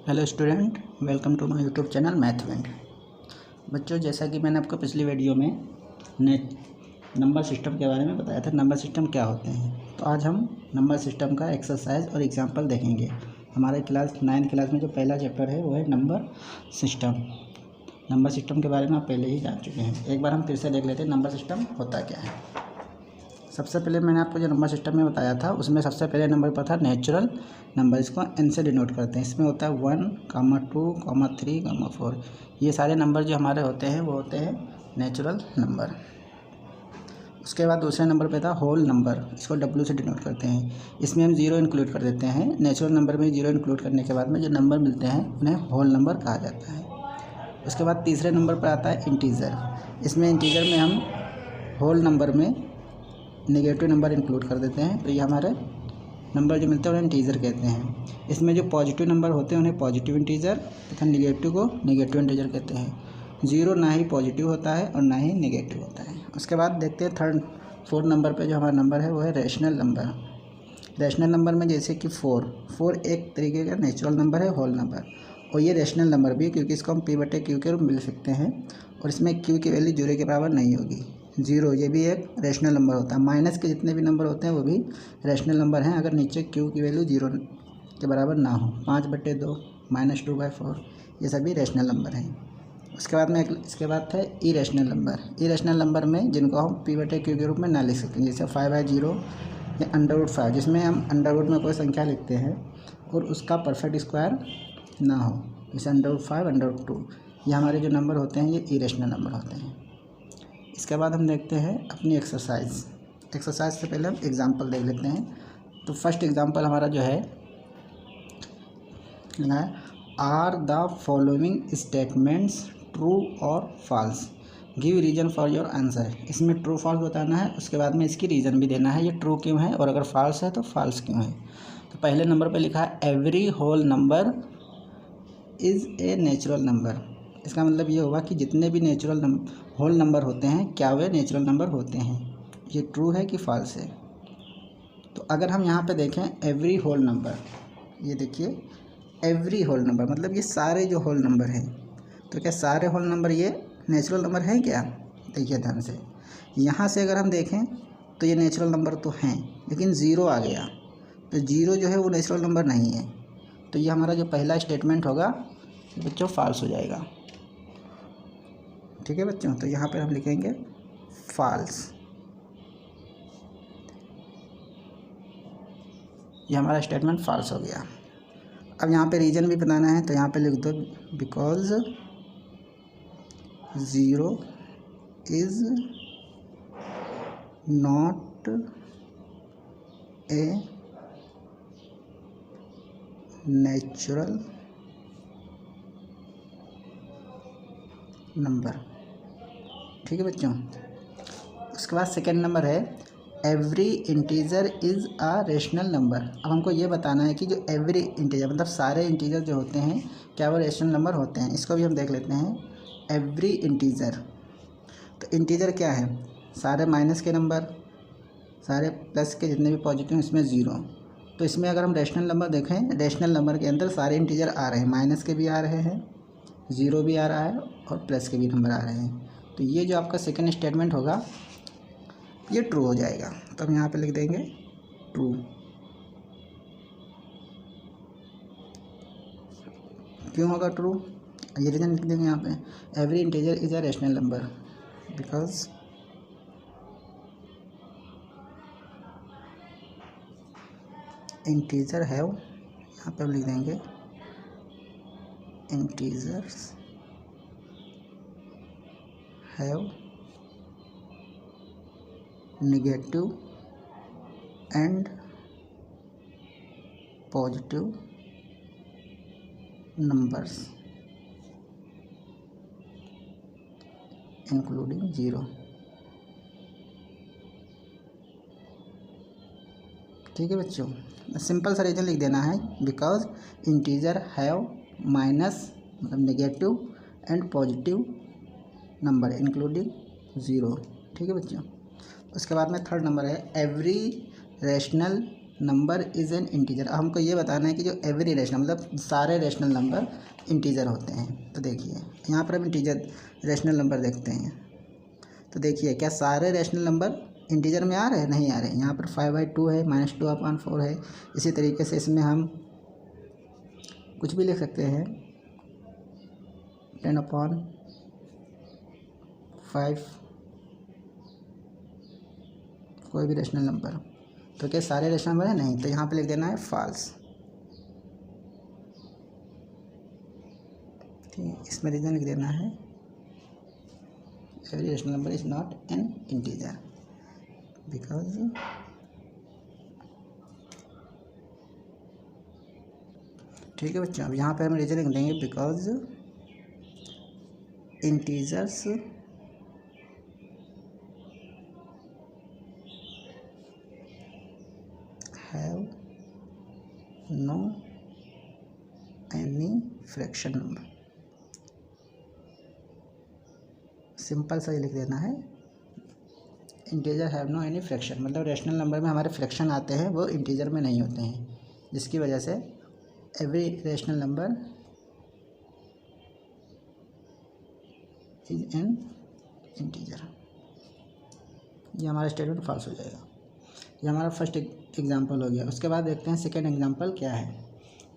Hello student, welcome to my YouTube channel Mathment. बच्चों, जैसा कि मैंने आपको पिछली वीडियो में नंबर सिस्टम के बारे में बताया था, नंबर सिस्टम क्या होते हैं। तो आज हम नंबर सिस्टम का एक्सरसाइज और एग्जांपल देखेंगे। हमारे क्लास 9th क्लास में जो पहला चैप्टर है वो है नंबर सिस्टम। नंबर सिस्टम के बारे में आप पहले ही जान चुके हैं। एक बार हम फिर से देख लेते हैं नंबर सिस्टम होता क्या है। सबसे पहले मैंने आपको जो नंबर सिस्टम में बताया था उसमें सबसे पहले नंबर पर था नेचुरल नंबर। इसको एन से डिनोट करते हैं। इसमें होता है 1, 2, 3, 4। ये सारे नंबर जो हमारे होते हैं वो होते हैं नेचुरल नंबर। उसके बाद दूसरे नंबर पे था होल नंबर। इसको डब्ल्यू से डिनोट करते हैं। इसमें हम जीरो इंक्लूड कर देते हैं। नेचुरल नंबर में जीरो इंक्लूड करने के बाद में जो नंबर मिलते हैं उन्हें होल नंबर कहा जाता है। उसके बाद तीसरे नंबर पर आता है इंटीजर। इसमें इंटीजर में हम होल नंबर में नेगेटिव नंबर इंक्लूड कर देते हैं, तो ये हमारे नंबर जो मिलते हैं उन्हें इंटीजर कहते हैं। इसमें जो पॉजिटिव नंबर होते हैं उन्हें पॉजिटिव इंटीजर तथा निगेटिव को नेगेटिव इंटीजर कहते हैं। जीरो ना ही पॉजिटिव होता है और ना ही नेगेटिव होता है। उसके बाद देखते हैं फोर्थ नंबर पे जो हमारा नंबर है वो है रैशनल नंबर। रैशनल नंबर में जैसे कि फोर एक तरीके का नेचुरल नंबर है, होल नंबर, और ये रैशनल नंबर भी है क्योंकि इसको हम P/Q के रूप में मिल सकते हैं और इसमें Q की वैल्यू जीरो के बराबर नहीं होगी। जीरो ये भी एक रैशनल नंबर होता है। माइनस के जितने भी नंबर होते हैं वो भी रैशनल नंबर हैं अगर नीचे Q की वैल्यू जीरो के बराबर ना हो। 5/2 -2/4 ये सभी रैशनल नंबर हैं। उसके बाद में इसके बाद था इरेशनल नंबर। इरेशनल नंबर में जिनको हम P/Q के रूप में ना लिख सकते, जैसे 5/0 या √5, जिसमें हम अंडरवुड में कोई संख्या लिखते हैं और उसका परफेक्ट स्क्वायर ना हो, जैसे √5, √2। ये हमारे जो नंबर होते हैं ये इरेशनल नंबर होते हैं। इसके बाद हम देखते हैं अपनी एक्सरसाइज से पहले हम एग्जांपल देख लेते हैं। तो फर्स्ट एग्जांपल हमारा जो है are the following statements true or false, give reason for your answer. इसमें ट्रू फॉल्स बताना है, उसके बाद में इसकी रीज़न भी देना है, ये ट्रू क्यों है और अगर फॉल्स है तो फॉल्स क्यों है। तो पहले नंबर पे लिखा है every whole number is a natural number. इसका मतलब ये होगा कि जितने भी होल नंबर होते हैं क्या वे नेचुरल नंबर होते हैं। ये ट्रू है कि फॉल्स है। तो अगर हम यहाँ पे देखें एवरी होल नंबर, ये देखिए एवरी होल नंबर मतलब ये सारे जो होल नंबर हैं, तो क्या सारे होल नंबर ये नेचुरल नंबर हैं क्या? देखिए ध्यान से, यहाँ से अगर हम देखें तो ये नेचुरल नंबर तो हैं, लेकिन ज़ीरो आ गया तो ज़ीरो जो है वो नेचुरल नंबर नहीं है। तो ये हमारा जो पहला स्टेटमेंट होगा बच्चों फॉल्स हो जाएगा। ठीक है बच्चों, तो यहाँ पर हम लिखेंगे फॉल्स। ये हमारा स्टेटमेंट फॉल्स हो गया। अब यहाँ पे रीज़न भी बताना है, तो यहाँ पे लिख दो because zero is not a natural number. ठीक है बच्चों। उसके बाद सेकेंड नंबर है every integer is a rational number. अब हमको ये बताना है कि जो एवरी इंटीजर मतलब सारे इंटीजर जो होते हैं क्या वो रेशनल नंबर होते हैं। इसको भी हम देख लेते हैं। एवरी इंटीजर, तो इंटीजर क्या है? सारे माइनस के नंबर, सारे प्लस के जितने भी पॉजिटिव इसमें ज़ीरो। तो इसमें अगर हम रेशनल नंबर देखें, रेशनल नंबर के अंदर सारे इंटीजर आ रहे हैं, माइनस के भी आ रहे हैं, ज़ीरो भी आ रहा है और प्लस के भी नंबर आ रहे हैं। तो ये जो आपका सेकेंड स्टेटमेंट होगा ये ट्रू हो जाएगा। तो हम यहाँ पे लिख देंगे ट्रू। क्यों होगा ट्रू? ये रीज़न लिख देंगे यहाँ पे every integer is a rational number because integer have, यहाँ पे हम लिख देंगे integers have negative and positive numbers including zero. ठीक है बच्चों, सिंपल सा रीज़न लिख देना है बिकॉज इंटीजर हैव माइनस मतलब negative and positive number including zero. ठीक है बच्चों। उसके बाद में थर्ड नंबर है every rational number is an integer. अब हमको ये बताना है कि जो एवरी रेशनल मतलब सारे रेशनल नंबर इंटीजर होते हैं। तो देखिए यहाँ पर हम इंटीजर रेशनल नंबर देखते हैं। तो देखिए क्या सारे रेशनल नंबर इंटीजर में आ रहे हैं? नहीं आ रहे हैं। यहाँ पर 5/2 है, -2/4 है। इसी तरीके से इसमें हम कुछ भी लिख सकते हैं, 10/5, कोई भी रेशनल नंबर। तो क्या सारे रेशनल नंबर है? नहीं। तो यहाँ पे लिख देना है फॉल्स। ठीक है, इसमें रीजन लिख देना है every rational number is not an integer because ठीक है बच्चों। अब यहाँ पे हम रीजन लिख देंगे because integers have no any fraction number. Simple सा ही लिख देना है, integer have no any fraction, मतलब रेशनल नंबर में हमारे फ्रैक्शन आते हैं वो इंटीजर में नहीं होते हैं, जिसकी वजह से every rational number is an integer. ये हमारा स्टेटमेंट फॉल्स हो जाएगा। ये हमारा फर्स्ट एग्जांपल हो गया। उसके बाद देखते हैं सेकेंड एग्जांपल क्या है।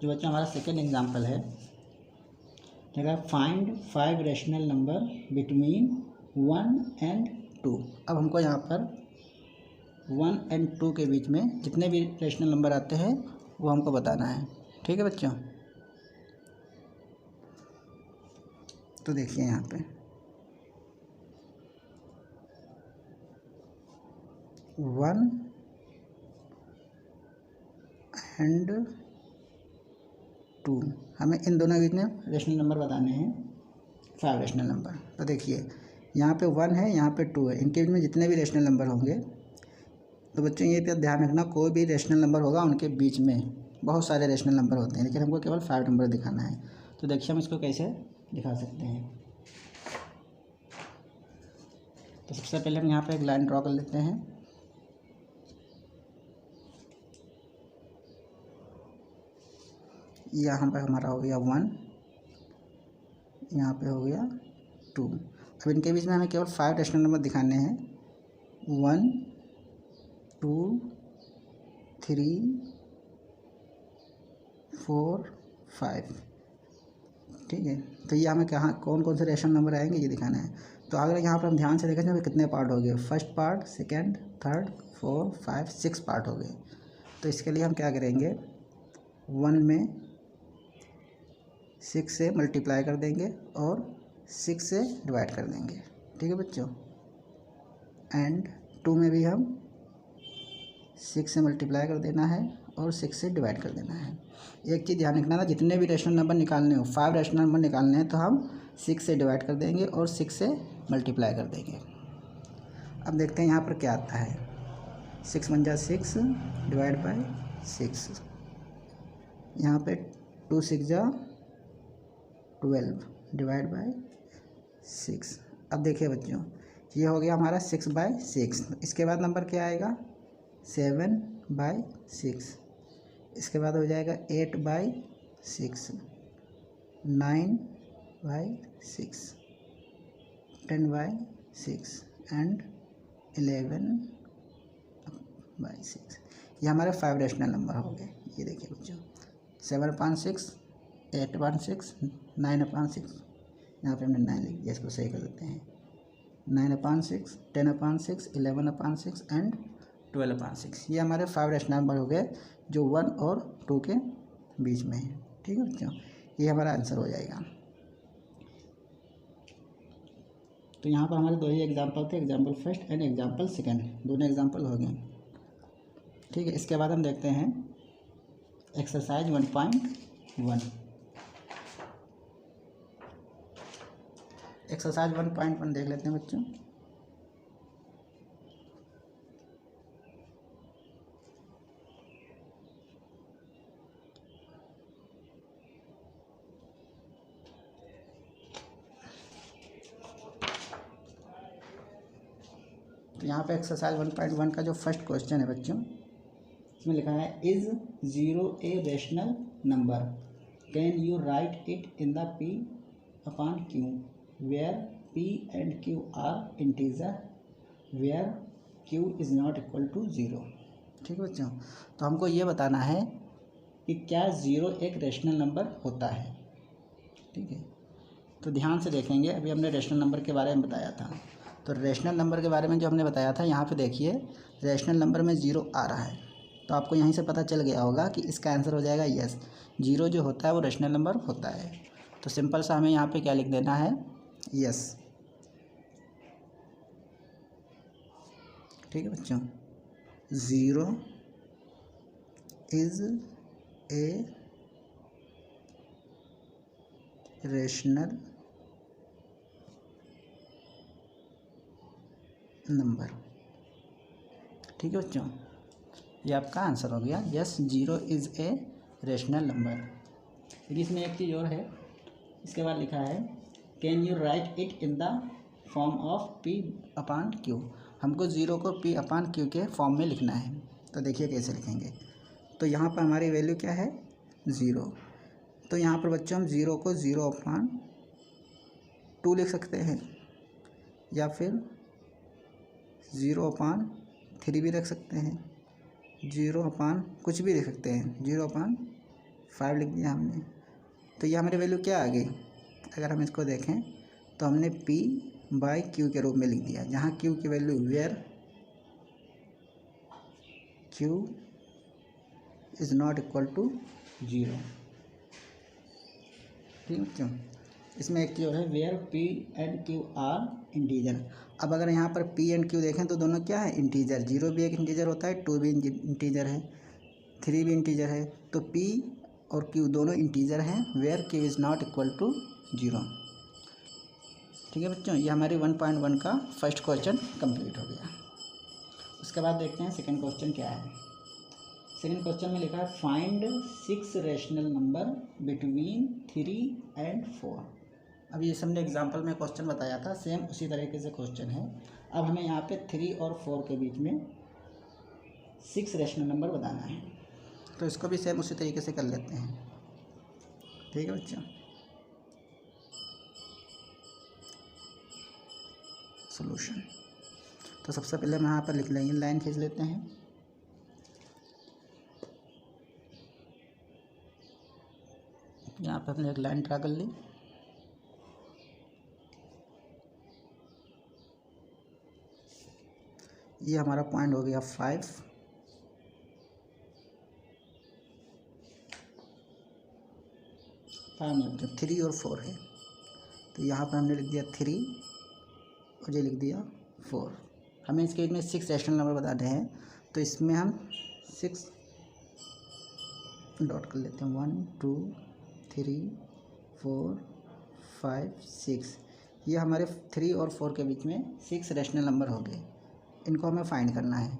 जो बच्चा हमारा सेकेंड एग्जांपल है, देखा find 5 rational number between 1 and 2। अब हमको यहाँ पर 1 and 2 के बीच में जितने भी रेशनल नंबर आते हैं वो हमको बताना है। ठीक है बच्चों। तो देखिए यहाँ पे 1 and 2, हमें इन दोनों के बीच में रेशनल नंबर बताने हैं, 5 रेशनल नंबर। तो देखिए यहाँ पे 1 है, यहाँ पे 2 है, इनके बीच में जितने भी रेशनल नंबर होंगे, तो बच्चों ये पे ध्यान रखना कोई भी रेशनल नंबर होगा उनके बीच में बहुत सारे रेशनल नंबर होते हैं, लेकिन हमको केवल 5 नंबर दिखाना है। तो देखिए हम इसको कैसे दिखा सकते हैं। तो सबसे पहले हम यहाँ पे एक लाइन ड्रॉ कर लेते हैं। यहाँ पर हमारा हो गया 1, यहाँ पे हो गया 2। अब इनके बीच में हमें केवल 5 रेशनल नंबर दिखाने हैं, 1 2 3 4 5। ठीक है, तो ये हमें कहाँ कौन कौन से रेशनल नंबर आएंगे ये दिखाना है। तो अगर यहाँ पर हम ध्यान से देखें तो कितने पार्ट हो गए, first part, second, third, 4 5 6 part हो गए। तो इसके लिए हम क्या करेंगे, 1 में 6 से मल्टीप्लाई कर देंगे और 6 से डिवाइड कर देंगे। ठीक है बच्चों। एंड 2 में भी हम 6 से मल्टीप्लाई कर देना है और 6 से डिवाइड कर देना है। एक चीज़ ध्यान रखना था, जितने भी रेशनल नंबर निकालने हो, 5 रेशनल नंबर निकालने हैं तो हम 6 से डिवाइड कर देंगे और 6 से मल्टीप्लाई कर देंगे। अब देखते हैं यहाँ पर क्या आता है, 6 × 6 डिवाइड बाय 6। यहाँ पे 2 × 6 12 डिवाइड बाय 6। अब देखिए बच्चों ये हो गया हमारा 6/6। इसके बाद नंबर क्या आएगा, 7/6। इसके बाद हो जाएगा 8/6, 9/6, 10/6 एंड 11/6। ये हमारे 5 रेशनल नंबर हो गए। ये देखिए बच्चों 7/6, 8/6, 9/6। यहाँ पे हमने 9 लिख दिया, इसको सही कर देते हैं। 9/6, 10/6, 11/6 एंड 12/6। ये हमारे 5 रेशनल नंबर हो गए जो 1 और 2 के बीच में है। ठीक है बच्चों, ये हमारा आंसर हो जाएगा। तो यहाँ पर हमारे 2 ही एग्जाम्पल थे, example first and example second, दोनों एग्जाम्पल हो गए। ठीक है, इसके बाद हम देखते हैं एक्सरसाइज 1.1। एक्सरसाइज 1.1 देख लेते हैं बच्चों। तो यहाँ पे एक्सरसाइज 1.1 का जो फर्स्ट क्वेश्चन है बच्चों, इसमें लिखा है is zero a rational number, can you write it in the P upon Q where P and Q are integer where Q is not equal to zero. ठीक है बच्चों, तो हमको ये बताना है कि क्या ज़ीरो एक रेशनल नंबर होता है। ठीक है, तो ध्यान से देखेंगे। अभी हमने रेशनल नंबर के बारे में बताया था, तो रेशनल नंबर के बारे में जो हमने बताया था, यहाँ पे देखिए रेशनल नंबर में ज़ीरो आ रहा है, तो आपको यहीं से पता चल गया होगा कि इसका आंसर हो जाएगा यस, ज़ीरो जो होता है वो रेशनल नंबर होता है। तो सिंपल सा हमें यहाँ पे क्या लिख देना है, यस। ठीक है बच्चों, zero is a rational number. ठीक है बच्चों, ये आपका आंसर हो गया, yes zero is a rational number. फिर इसमें एक चीज़ और है, इसके बाद लिखा है can you write it in the form of P upon Q. हमको ज़ीरो को पी अपान क्यू के फॉर्म में लिखना है, तो देखिए कैसे लिखेंगे। तो यहाँ पर हमारी वैल्यू क्या है, ज़ीरो। तो यहाँ पर बच्चों हम ज़ीरो को ज़ीरो अपान टू लिख सकते हैं, या फिर ज़ीरो अपान थ्री भी रख सकते हैं, ज़ीरो अपान कुछ भी लिख सकते हैं, ज़ीरो अपान फाइव लिख दिया हमने। तो ये हमारी वैल्यू क्या आ गई, अगर हम इसको देखें तो हमने p बाई क्यू के रूप में लिख दिया, जहाँ q की value where q is not equal to zero. ठीक है बच्चों, इसमें एक चीज़ और है, where p and q are integer. अब अगर यहाँ पर p एंड q देखें तो दोनों क्या है, इंटीजर। ज़ीरो भी एक इंटीजर होता है, टू भी इंटीजर है, थ्री भी इंटीजर है। तो p और q दोनों इंटीजर हैं, where q is not equal to zero. ठीक है बच्चों, ये हमारी 1.1 का फर्स्ट क्वेश्चन कंप्लीट हो गया। उसके बाद देखते हैं सेकंड क्वेश्चन क्या है। सेकंड क्वेश्चन में लिखा है find 6 rational number between 3 and 4। अब ये हमने एग्जांपल में क्वेश्चन बताया था, सेम उसी तरीके से क्वेश्चन है। अब हमें यहाँ पे 3 और 4 के बीच में 6 रेशनल नंबर बताना है, तो इसको भी सेम उसी तरीके से कर लेते हैं। ठीक है बच्चों, सॉल्यूशन। तो सबसे पहले हम यहाँ पर लिख लेंगे, लाइन खींच लेते हैं। यहाँ पर हमने एक लाइन ड्रा कर ली। ये हमारा पॉइंट हो गया 5। नहीं, 3 और 4 है, तो यहाँ पर हमने लिख दिया 3 और ये लिख दिया 4। हमें इसके में 6 रेशनल नंबर बताने हैं, तो इसमें हम 6 डॉट कर लेते हैं, 1 2 3 4 5 6। ये हमारे 3 और 4 के बीच में 6 रेशनल नंबर हो गए, इनको हमें फाइंड करना है।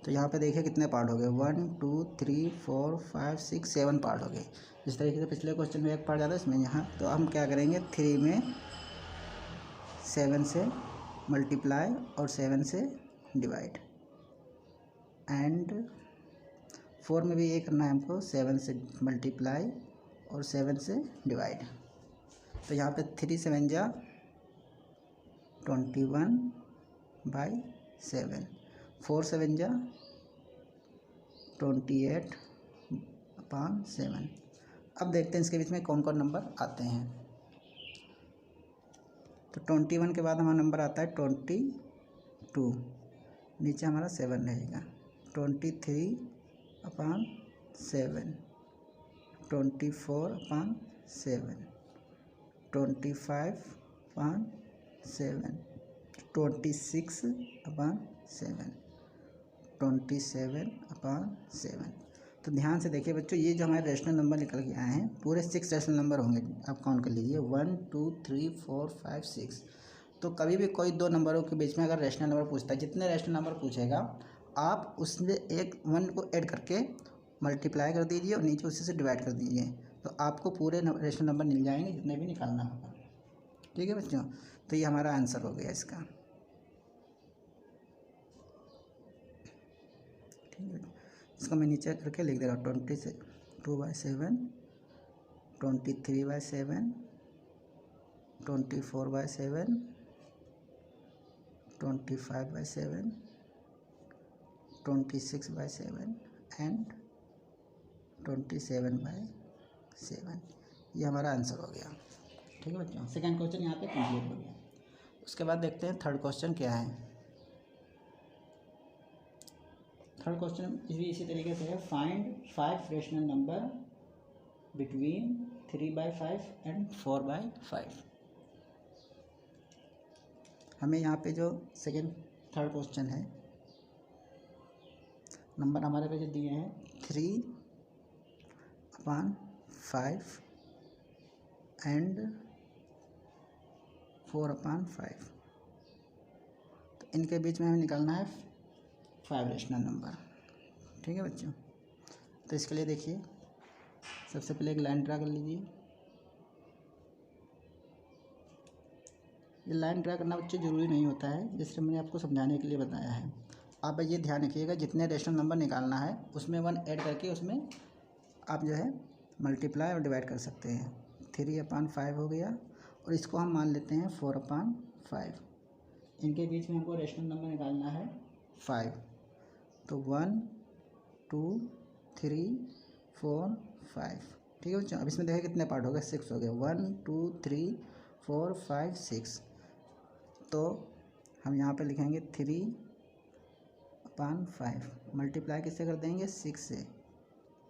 तो यहाँ पे देखिए कितने पार्ट हो गए, 1 2 3 4 5 6 7 पार्ट हो गए। जिस तरीके से पिछले क्वेश्चन में एक पार्ट ज़्यादा, इसमें यहाँ तो हम क्या करेंगे, 3 में 7 से मल्टीप्लाई और 7 से डिवाइड, एंड 4 में भी ये करना है हमको, 7 से मल्टीप्लाई और 7 से डिवाइड। तो यहाँ पे 3 7 जा 21/7, 4 7 जा 28/7। अब देखते हैं इसके बीच में कौन कौन नंबर आते हैं। तो 21 के बाद हमारा नंबर आता है 22, नीचे हमारा 7 रहेगा, 23/7, 24/7, 25/7, 26/7, 27/7। तो ध्यान से देखिए बच्चों, ये जो हमारे रेशनल नंबर निकल के आए हैं, पूरे 6 रेशनल नंबर होंगे। आप काउंट कर लीजिए, 1 2 3 4 5 6। तो कभी भी कोई दो नंबरों के बीच में अगर रेशनल नंबर पूछता है, जितने रेशनल नंबर पूछेगा आप उसमें एक 1 को ऐड करके मल्टीप्लाई कर दीजिए और नीचे उसी से डिवाइड कर दीजिए, तो आपको पूरे रेशनल नंबर मिल जाएंगे जितने भी निकालना होगा। ठीक है बच्चों, तो ये हमारा आंसर हो गया इसका। ठीक है, इसको मैं नीचे करके लिख दे रहा हूँ 22/7, 23/7, 24/7, 25/7, 26/7 एंड 27/7। ये हमारा आंसर हो गया। ठीक है बच्चों, सेकंड क्वेश्चन यहाँ पे कंप्लीट हो गया। उसके बाद देखते हैं थर्ड क्वेश्चन क्या है। थर्ड क्वेश्चन भी इसी तरीके से है, find 5 rational number between 3/5 and 4/5। हमें यहाँ पे जो थर्ड क्वेश्चन है, नंबर हमारे पे जो दिए हैं 3/5 एंड 4/5, तो इनके बीच में हमें निकालना है 5 रेशनल नंबर। ठीक है बच्चों, तो इसके लिए देखिए सबसे पहले एक लाइन ड्रा कर लीजिए। ये लाइन ड्रा करना बच्चे ज़रूरी नहीं होता है, जैसे मैंने आपको समझाने के लिए बताया है। आप ये ध्यान रखिएगा, जितने रेशनल नंबर निकालना है उसमें 1 ऐड करके उसमें आप जो है मल्टीप्लाई और डिवाइड कर सकते हैं। 3/5 हो गया, और इसको हम मान लेते हैं 4/5। इनके बीच में हमको रेशनल नंबर निकालना है 5, तो 1 2 3 4 5। ठीक है बच्चों, अब इसमें देखिए कितने पार्ट हो गए, 6 हो गए। 1 2 3 4 5 6। तो हम यहाँ पे लिखेंगे 3/5, मल्टीप्लाई किससे कर देंगे 6 से,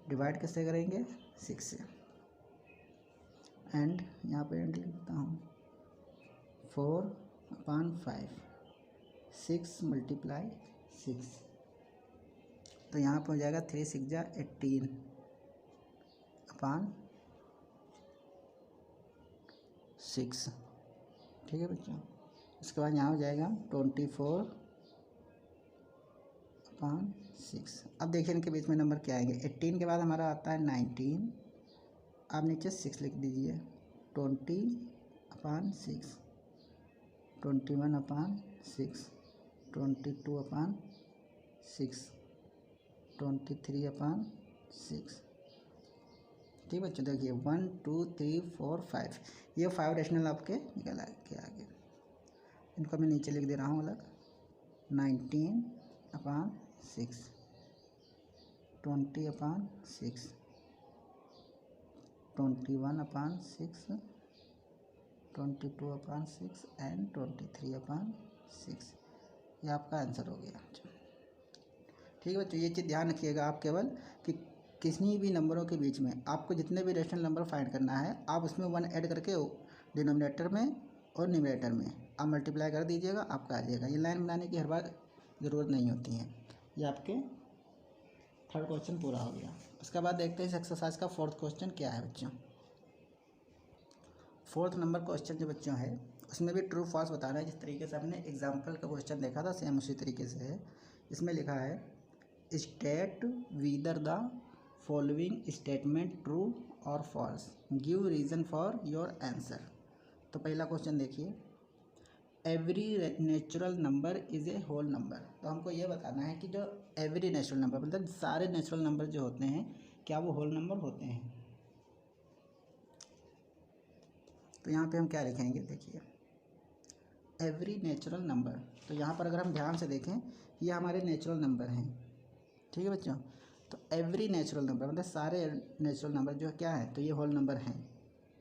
डिवाइड किससे करेंगे 6 से, एंड यहाँ पे एंड लिखता हूँ 4/5, 6 × 6, तो यहाँ पर हो जाएगा 3 6 जा 18/6। ठीक है बच्चों, इसके बाद यहाँ हो जाएगा 24/6। अब देखिए इनके बीच में नंबर क्या आएंगे। 18 के बाद हमारा आता है 19, आप नीचे 6 लिख दीजिए। 20/6, 21/6, 22/6, 23/6। ठीक बच्चों, देखिए 1 2 3 4 5, ये 5 रेशनल आपके निकल के आगे। इनको मैं नीचे लिख दे रहा हूँ अलग। 19/6, 20/6, 21/6, 22/6 एंड 23/6। ये आपका आंसर हो गया। ठीक है बच्चों, ये चीज़ ध्यान रखिएगा आप केवल कि किसी भी नंबरों के बीच में आपको जितने भी रेशनल नंबर फाइंड करना है, आप उसमें 1 ऐड करके डिनोमिनेटर में और न्यूमरेटर में आप मल्टीप्लाई कर दीजिएगा, आपका आ जाएगा। ये लाइन बनाने की हर बार ज़रूरत नहीं होती है। ये आपके थर्ड क्वेश्चन पूरा हो गया। उसके बाद देखते हैं इस एक्सरसाइज का फोर्थ क्वेश्चन क्या है बच्चों। फोर्थ नंबर क्वेश्चन जो बच्चों है उसमें भी ट्रू फॉल्स बताना है। जिस तरीके से हमने एग्जाम्पल का क्वेश्चन देखा था सेम उसी तरीके से है। इसमें लिखा है state whether the following statement true or false, give reason for your answer. तो पहला क्वेश्चन देखिए, every natural number is a whole number. तो हमको ये बताना है कि जो एवरी नेचुरल नंबर मतलब सारे नेचुरल नंबर जो होते हैं क्या वो होल नंबर होते हैं। तो यहाँ पे हम क्या लिखेंगे, देखिए एवरी नेचुरल नंबर। तो यहाँ पर अगर हम ध्यान से देखें ये हमारे नेचुरल नंबर हैं। ठीक है बच्चों, तो एवरी नेचुरल नंबर मतलब सारे नेचुरल नंबर जो क्या है तो ये होल नंबर हैं।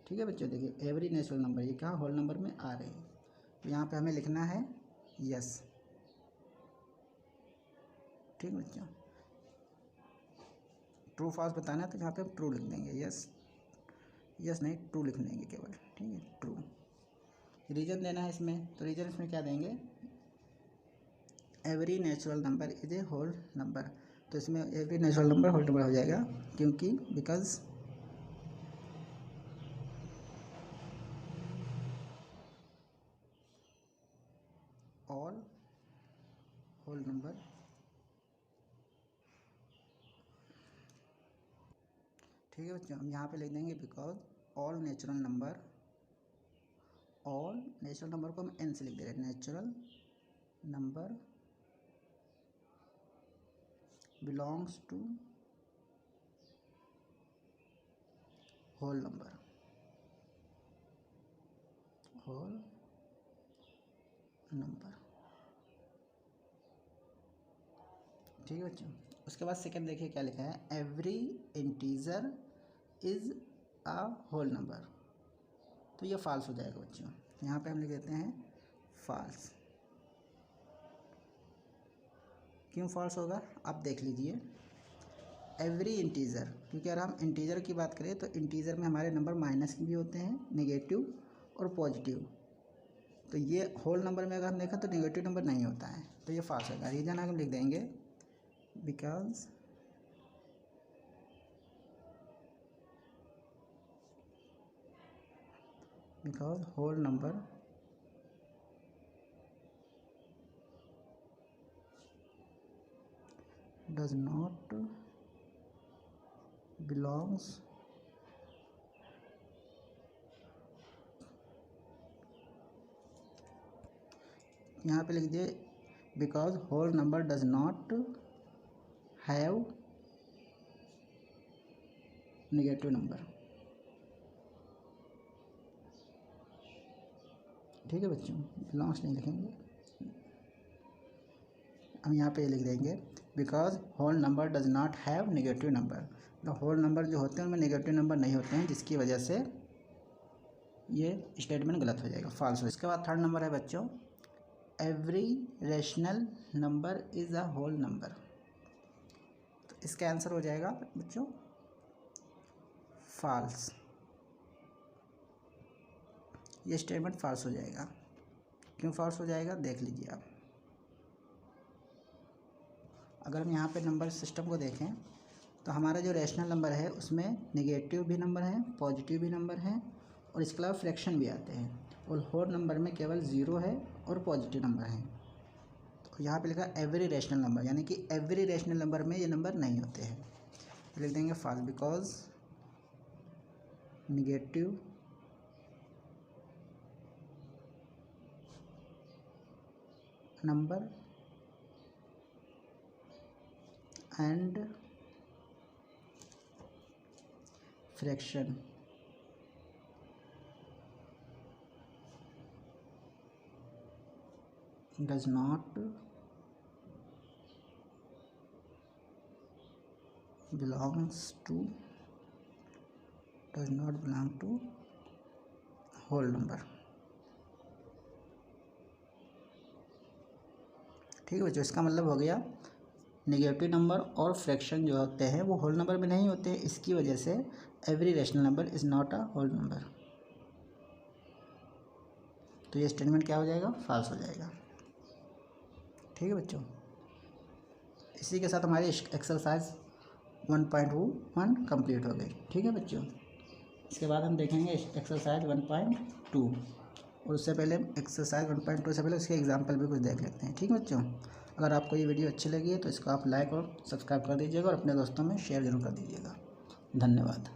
ठीक है बच्चों, देखिए एवरी नेचुरल नंबर ये क्या होल नंबर में आ रहे हैं। तो यहाँ पे हमें लिखना है यस। ठीक है बच्चों, ट्रू फॉल्स बताना है तो यहाँ पे हम ट्रू लिख देंगे। यस यस नहीं ट्रू लिख देंगे केवल। ठीक है, ट्रू। रीजन देना है इसमें, तो रीजन इसमें क्या देंगे, every natural number is a whole number. तो इसमें every natural number whole number हो जाएगा, क्योंकि बिकॉज ऑल होल नंबर ठीक है बच्चों, हम यहाँ पे लिख देंगे बिकॉज ऑल नेचुरल नंबर को हम एन से लिख दे रहे हैं। Natural number belongs to whole number, whole number. ठीक है बच्चों। उसके बाद सेकंड देखिए क्या लिखा है, every integer is a whole number. तो ये फॉल्स हो जाएगा बच्चों। यहाँ पे हम लिख देते हैं फॉल्स। क्यों फॉल्स होगा आप देख लीजिए। एवरी इंटीजर, क्योंकि अगर हम इंटीजर की बात करें तो इंटीजर में हमारे नंबर माइनस भी होते हैं, नेगेटिव और पॉजिटिव। तो ये होल नंबर में अगर हम देखा तो नेगेटिव नंबर नहीं होता है, तो ये फॉल्स होगा। रीज़न हम लिख देंगे because whole number does not belongs यहाँ पे लिख दिए because whole number does not have negative number. ठीक है बच्चों, बिलोंग्स नहीं लिखेंगे हम, यहाँ पे लिख देंगे because whole number does not have negative number. तो होल नंबर जो होते हैं उनमें नेगेटिव नंबर नहीं होते हैं, जिसकी वजह से ये स्टेटमेंट गलत हो जाएगा, फॉल्स हो। इसके बाद थर्ड नंबर है बच्चों, every rational number is a whole number. तो इसका आंसर हो जाएगा बच्चों फॉल्स। ये स्टेटमेंट फॉल्स हो जाएगा। क्यों फॉल्स हो जाएगा देख लीजिए आप। अगर हम यहाँ पे नंबर सिस्टम को देखें तो हमारा जो रैशनल नंबर है उसमें नेगेटिव भी नंबर हैं, पॉजिटिव भी नंबर हैं और इसके अलावा फ्रैक्शन भी आते हैं। और होल नंबर में केवल ज़ीरो है और पॉजिटिव नंबर हैं। तो यहाँ पे लिखा एवरी रैशनल नंबर, यानी कि एवरी रैशनल नंबर में ये नंबर नहीं होते हैं। तो लिख देंगे false because negative number and fraction does not belong to whole number। ठीक है बच्चों, इसका मतलब हो गया नेगेटिव नंबर और फ्रैक्शन जो होते हैं वो होल नंबर में नहीं होते हैं, इसकी वजह से every rational number is not a whole number. तो ये स्टेटमेंट क्या हो जाएगा, फॉल्स हो जाएगा। ठीक है बच्चों, इसी के साथ हमारी एक्सरसाइज 1.1 कंप्लीट हो गई। ठीक है बच्चों, इसके बाद हम देखेंगे एक्सरसाइज 1.2 और उससे पहले एक्सरसाइज 1.2 से पहले उसके एग्जाम्पल भी कुछ देख लेते हैं। ठीक है बच्चों, अगर आपको ये वीडियो अच्छी लगी है तो इसको आप लाइक और सब्सक्राइब कर दीजिएगा और अपने दोस्तों में शेयर जरूर कर दीजिएगा। धन्यवाद।